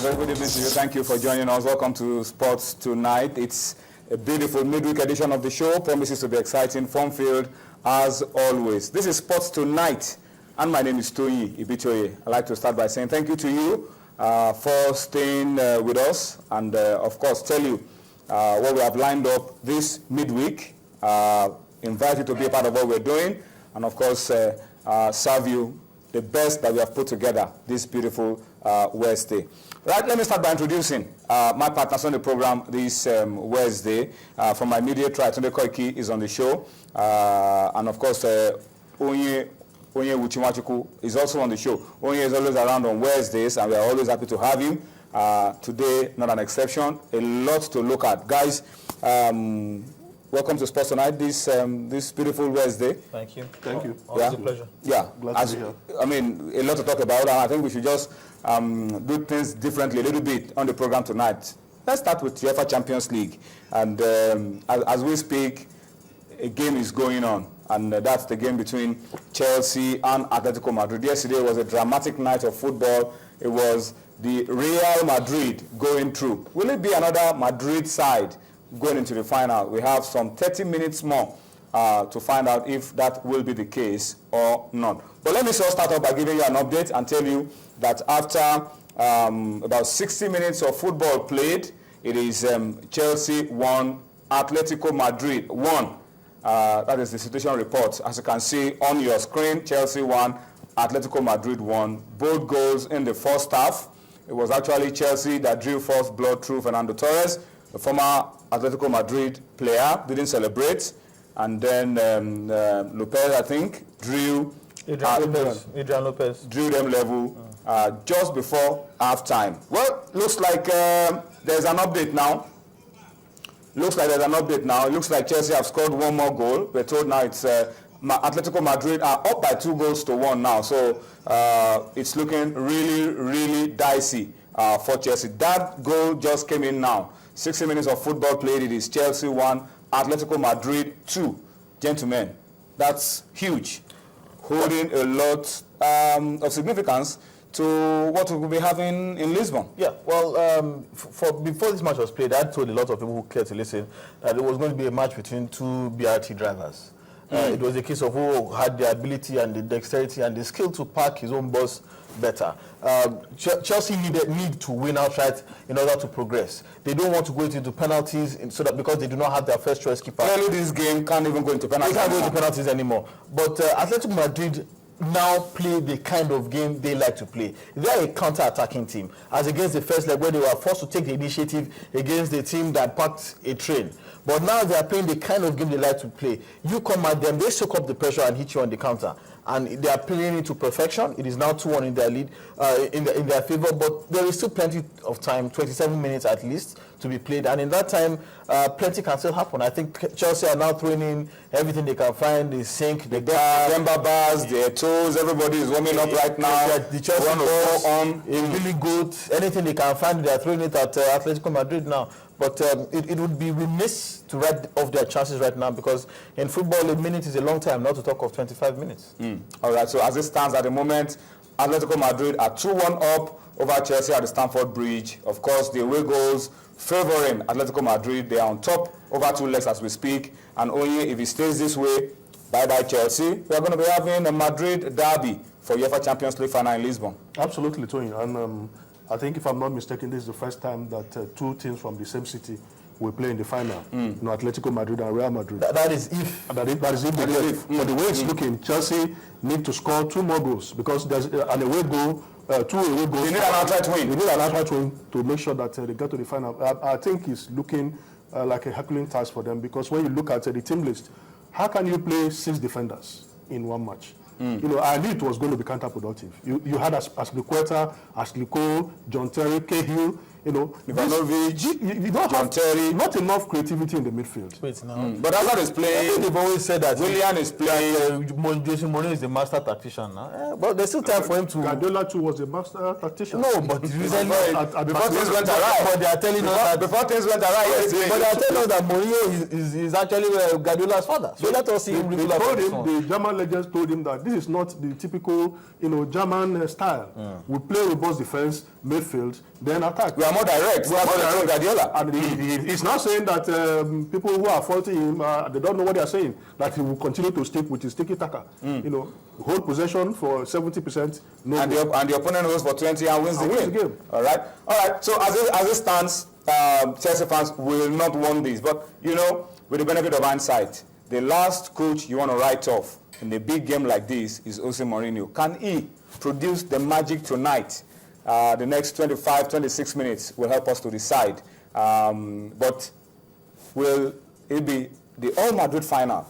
very good evening to you. Thank you for joining us. Welcome to Sports Tonight. It's a beautiful midweek edition of the show. Promises to be exciting, fun-filled as always. This is Sports Tonight, and my name is Toyi Ibitoye. I'd like to start by saying thank you to you for staying with us, and of course tell you what we have lined up this midweek. Invite you to be a part of what we're doing, and of course serve you the best that we have put together this beautiful Wednesday. Right, let me start by introducing my partners on the program this Wednesday. From my immediate right, Tunde Koiki is on the show, and of course Onye Wuchimachuku is also on the show. Onye is always around on Wednesdays, and we are always happy to have him. Today, not an exception. A lot to look at, guys. Welcome to Sports Tonight this beautiful Wednesday. Thank you. Thank you. Always a pleasure. Yeah. Glad to be here. I mean, a lot to talk about, and I think we should just do things differently a little bit on the program tonight. Let's start with UEFA Champions League. And as we speak, a game is going on, and that's the game between Chelsea and Atletico Madrid. Yesterday was a dramatic night of football. It was the Real Madrid going through. Will it be another Madrid side going into the final? We have some 30 minutes more to find out if that will be the case or not. But let me just start off by giving you an update and tell you that after about 60 minutes of football played, it is Chelsea 1, Atletico Madrid 1. That is the situation report. As you can see on your screen, Chelsea 1, Atletico Madrid 1. Both goals in the first half. It was actually Chelsea that drew first blood through Fernando Torres. The former Atletico Madrid player didn't celebrate, and then Lopez, I think, drew Adrian Lopez drew them level just before halftime. Well, looks like there's an update now. It looks like Chelsea have scored one more goal. We're told now it's Atletico Madrid are up by 2-1 now, so it's looking really, really dicey for Chelsea. That goal just came in now. 60 minutes of football played. It is Chelsea 1, Atletico Madrid 2. Gentlemen, that's huge. Holding a lot of significance to what we will be having in Lisbon. Yeah, well, before this match was played, I told a lot of people who cared to listen that it was going to be a match between two BRT drivers. It was a case of who had the ability and the dexterity and the skill to park his own bus better. Chelsea need to win outright in order to progress. They don't want to go into penalties so that because they do not have their first choice keeper. Clearly, this game can't even go into penalties. They can't go into penalties anymore. But Atletico Madrid now play the kind of game they like to play. They are a counter-attacking team, as against the first leg where they were forced to take the initiative against the team that packed a train. But now they are playing the kind of game they like to play. You come at them, they soak up the pressure and hit you on the counter. And they are playing it to perfection. It is now 2-1 in their lead, in their favor. But there is still plenty of time, 27 minutes at least, to be played. And in that time, plenty can still happen. I think Chelsea are now throwing in everything they can find. They sink, the Demba bars, their toes, everybody is warming up right now. The Chelsea ball on really good. Anything they can find, they are throwing it at Atletico Madrid now. But it would be remiss to write off their chances right now, because in football, a minute is a long time, not to talk of 25 minutes. All right, so as it stands at the moment, Atletico Madrid are 2-1 up over Chelsea at the Stamford Bridge. Of course, the away goals favoring Atletico Madrid. They are on top over 2 legs as we speak. And only if it stays this way, bye-bye Chelsea. We are going to be having a Madrid derby for UEFA Champions League final in Lisbon. Absolutely, Tony. And I think, if I'm not mistaken, this is the first time that two teams from the same city will play in the final. Atletico Madrid and Real Madrid. That is if. That is if. But the way it's looking, Chelsea need to score 2 more goals, because there's an away goal, 2 away goals. They need an outright win. They need an outright win to make sure that they get to the final. I think it's looking like a Herculean task for them, because when you look at the team list, how can you play 6 defenders in one match? You know, I knew it was going to be counterproductive. You had Asliqueta, Aslico, John Terry, Cahill. You know, Ivanovic, you don't John have Terry. not enough creativity in the midfield. Wait now. But Hazard is I think playing. they've always said that Willian is playing. Jose Mourinho is the master tactician now. But there's still time for him to. Guardiola too was a master tactician. No, but recently, Before things went awry. but they are telling us that. Before things went awry yesterday. But they are telling us that Mourinho is actually Guardiola's father. So let us see him. They told him, the German legends told him that this is not the typical, German style. We play robust defense, midfield, then attack. We are more direct. We are more direct. Guardiola. And he's now saying that people who are faulting him, they don't know what they are saying. That he will continue to stick with his tiki-taka. Hold possession for 70%. And the opponent holds for 20 and wins the game. All right. So as it stands, Chelsea fans will not want this. But, with the benefit of hindsight, the last coach you want to write off in a big game like this is Jose Mourinho. Can he produce the magic tonight? The next 25, 26 minutes will help us to decide. But will it be the All Madrid final?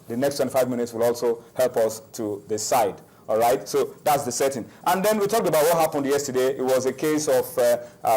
The next 25 minutes will also help us to decide. All right, so that's the setting. And then we talked about what happened yesterday. It was a case of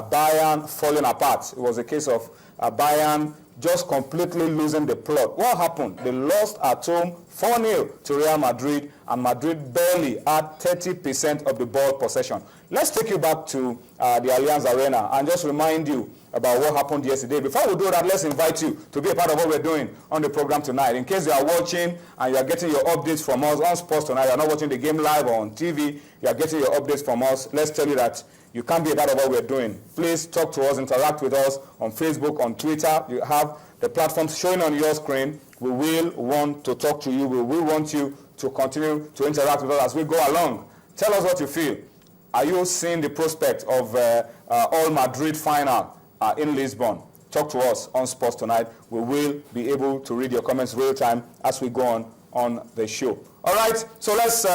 Bayern falling apart. It was a case of Bayern just completely losing the plot. What happened? They lost at home 4-0 to Real Madrid, and Madrid barely had 30% of the ball possession. Let's take you back to the Allianz Arena and just remind you about what happened yesterday. Before we do that, let's invite you to be a part of what we're doing on the program tonight. In case you are watching and you are getting your updates from us on Sports Tonight, you are not watching the game live or on TV, you are getting your updates from us. Let's tell you that you can be a part of what we're doing. Please talk to us, interact with us on Facebook, on Twitter. You have the platforms showing on your screen. We will want to talk to you. We will want you to continue to interact with us as we go along. Tell us what you feel. Are you seeing the prospect of All Madrid final in Lisbon? Talk to us on Sports Tonight. We will be able to read your comments real time as we go on the show. All right, so let's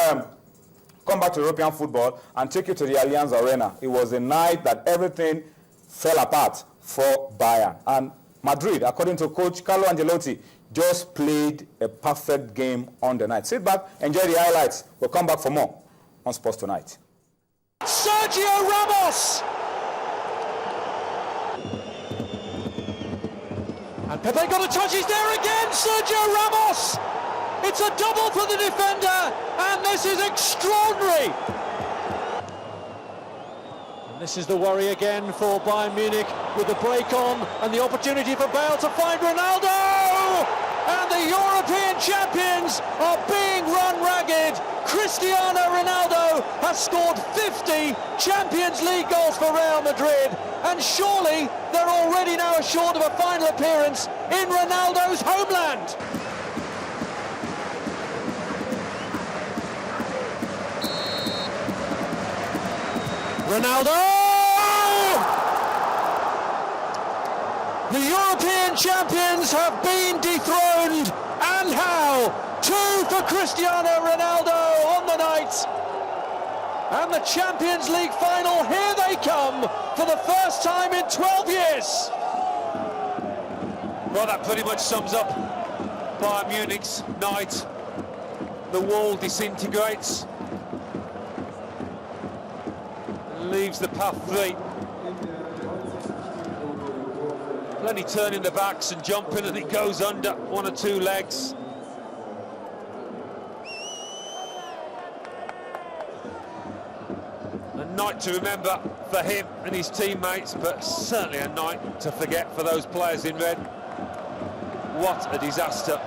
come back to European football and take you to the Allianz Arena. It was a night that everything fell apart for Bayern. And Madrid, according to coach Carlo Ancelotti, just played a perfect game on the night. Sit back, enjoy the highlights. We'll come back for more on Sports Tonight. Sergio Ramos! And Pepe got a touch, he's there again, Sergio Ramos! It's a double for the defender, and this is extraordinary! And this is the worry again for Bayern Munich with the break on and the opportunity for Bale to find Ronaldo! And the European champions are being run ragged. Cristiano Ronaldo has scored 50 Champions League goals for Real Madrid, and surely they're already now assured of a final appearance in Ronaldo's homeland. Ronaldo! The European champions have been dethroned, and how? 2 for Cristiano Ronaldo on the night. And the Champions League final, here they come for the first time in 12 years. Well, that pretty much sums up Bayern Munich's night. The wall disintegrates, leaves the path free. Plenty turning the backs and jumping, and it goes under 1 or 2 legs. A night to remember for him and his teammates, but certainly a night to forget for those players in red. What a disaster